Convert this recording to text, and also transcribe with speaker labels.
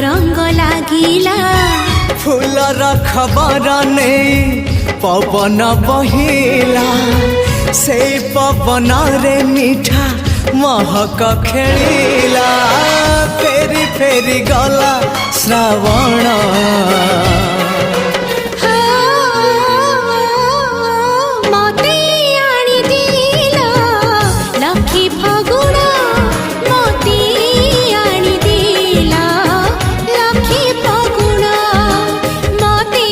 Speaker 1: रंग लागिला
Speaker 2: फूलर खबर नहीं पवन बहिला से पवन रे मीठा महक खेलिला फेरी फेरी गला श्रावण
Speaker 1: मते आनी दिला लखी फगुण मते आनी दिला लखी फगुण मते